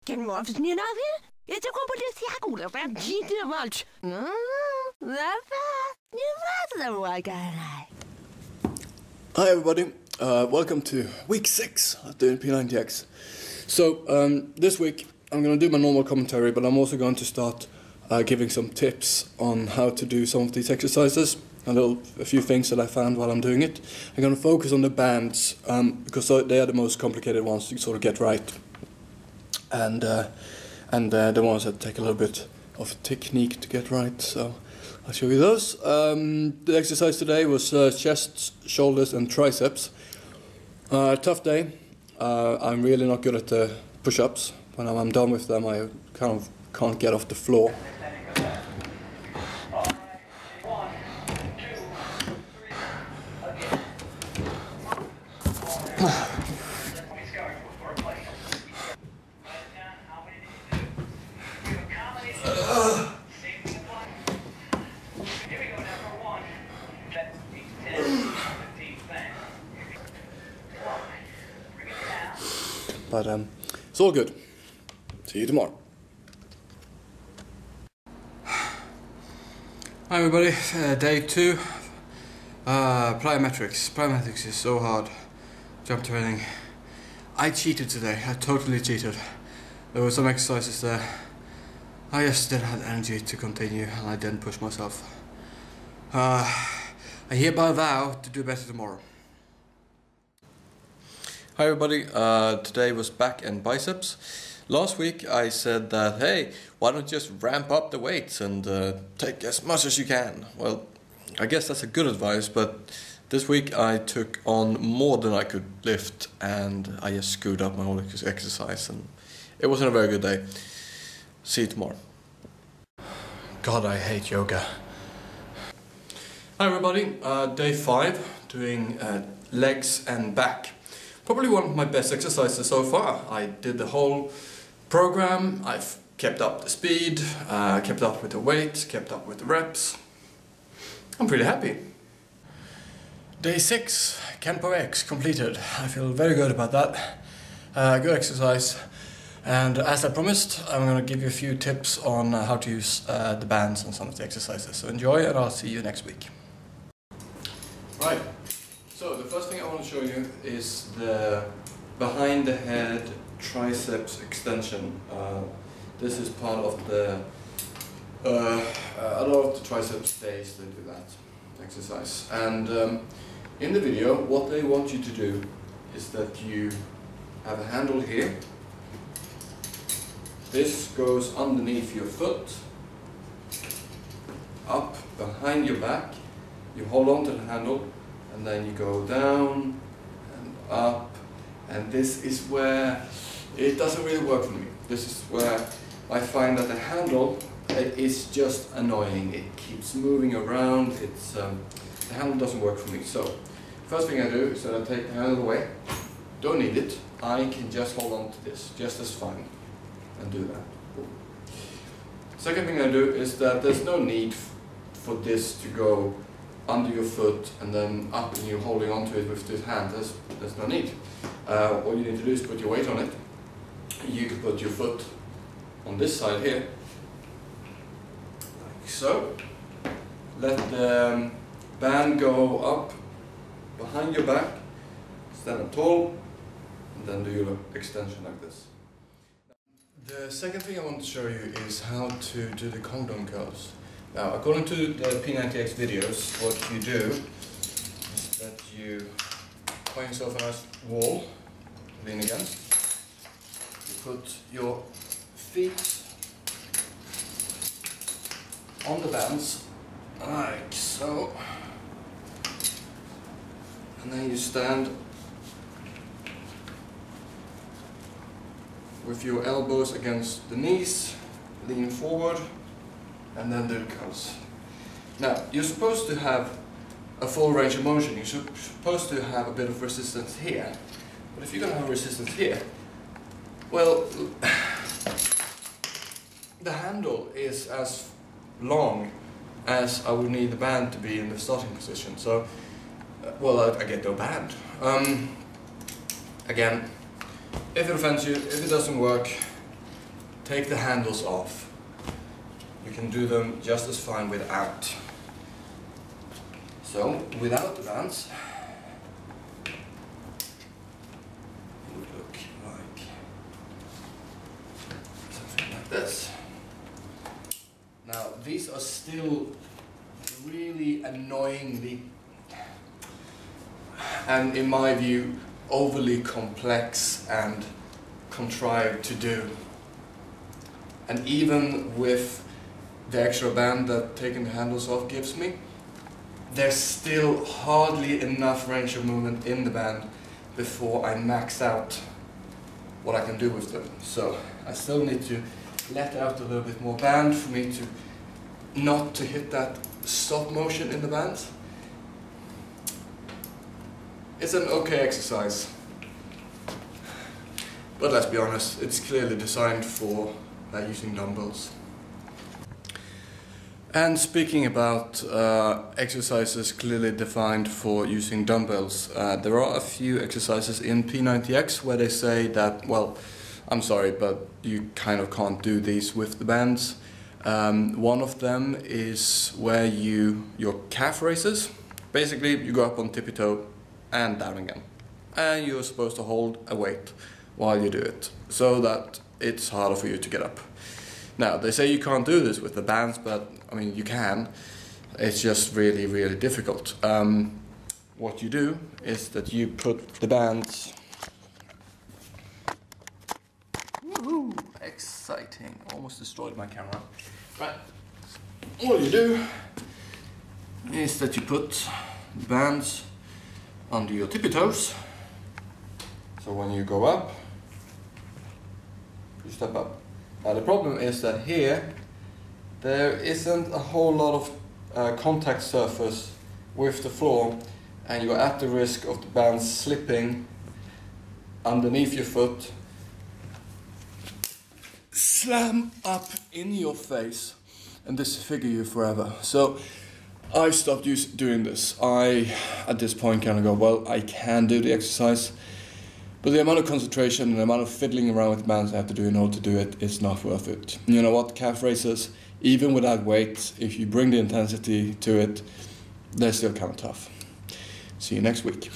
Can more of you know here? It's a couple of the Hakula from Cheetah Mulch. Hi everybody, welcome to week 6 of doing P90X. So this week I'm going to do my normal commentary, but I'm also going to start giving some tips on how to do some of these exercises, a few things that I found while I'm doing it. I'm going to focus on the bands because they are the most complicated ones to sort of get right, and the ones that take a little bit of technique to get right. So I'll show you those. The exercise today was chest, shoulders and triceps. Tough day. I'm really not good at the push-ups. When I'm done with them, I kind of can't get off the floor. But it's all good. See you tomorrow. Hi everybody, day 2. Plyometrics. Plyometrics is so hard. Jump training. I cheated today. I totally cheated. There were some exercises there I just didn't have energy to continue, and I didn't push myself. I hereby vow to do better tomorrow. Hi everybody, today was back and biceps. Last week I said that, hey, why don't you just ramp up the weights and take as much as you can? Well, I guess that's a good advice, but this week I took on more than I could lift, and I just screwed up my whole exercise, and it wasn't a very good day. See you tomorrow. God, I hate yoga. Hi everybody, day 5, doing legs and back. Probably one of my best exercises so far. I did the whole program, I've kept up the speed, kept up with the weight, kept up with the reps. I'm pretty happy. Day 6, P90X completed. I feel very good about that. Good exercise. And as I promised, I'm going to give you a few tips on how to use the bands on some of the exercises. So enjoy, and I'll see you next week. Right. So the first thing I want to show you is the behind the head triceps extension. This is part of the a lot of the triceps days they do that exercise. And in the video, what they want you to do is that you have a handle here. This goes underneath your foot, up behind your back. You hold on to the handle, and then you go down and up, and this is where it doesn't really work for me. This is where I find that the handle is just annoying. It keeps moving around. The handle doesn't work for me. So first thing I do is that I take the handle away. Don't need it. I can just hold on to this just as fine and do that. Second thing I do is that there's no need for this to go under your foot and then up, and you're holding onto it with this hand. There's no need. All you need to do is put your weight on it. You can put your foot on this side here, like so. Let the band go up behind your back, stand up tall, and then do your extension like this. The second thing I want to show you is how to do the condom curls. Now, according to the P90X videos, what you do is that you find yourself a nice wall to lean against. You put your feet on the bands, like so, and then you stand with your elbows against the knees, lean forward, and then do the curls. Now, you're supposed to have a full range of motion. You're supposed to have a bit of resistance here. But if you're going to have resistance here, well, the handle is as long as I would need the band to be in the starting position. So, well, I get no band. Again, if it offends you, if it doesn't work, take the handles off. You can do them just as fine without. So, without the bands, it would look like something like this. Now, these are still really annoyingly, and in my view, overly complex and contrived to do. And even with the extra band that taking the handles off gives me, there's still hardly enough range of movement in the band before I max out what I can do with them. So I still need to let out a little bit more band for me to not to hit that stop motion in the band. It's an okay exercise, but let's be honest, it's clearly designed for using dumbbells. And speaking about exercises clearly defined for using dumbbells, there are a few exercises in P90X where they say that, well, I'm sorry, but you kind of can't do these with the bands. One of them is where your calf raises. Basically, you go up on tippy toe and down again. And you're supposed to hold a weight while you do it, so that it's harder for you to get up. Now, they say you can't do this with the bands, but I mean, you can. It's just really, really difficult. What you do is that you put the bands... Woohoo! Exciting. Almost destroyed my camera. Right. All you do is that you put the bands under your tippy toes. So when you go up, you step up. Now the problem is that here there isn't a whole lot of contact surface with the floor, and you're at the risk of the bands slipping underneath your foot, slam up in your face, and disfigure you forever. So I stopped doing this. I, at this point, kind of go, well, I can do the exercise, but the amount of concentration and the amount of fiddling around with bands I have to do in order to do it is not worth it. You know what, calf raises, even without weight, if you bring the intensity to it, they're still kind of tough. See you next week.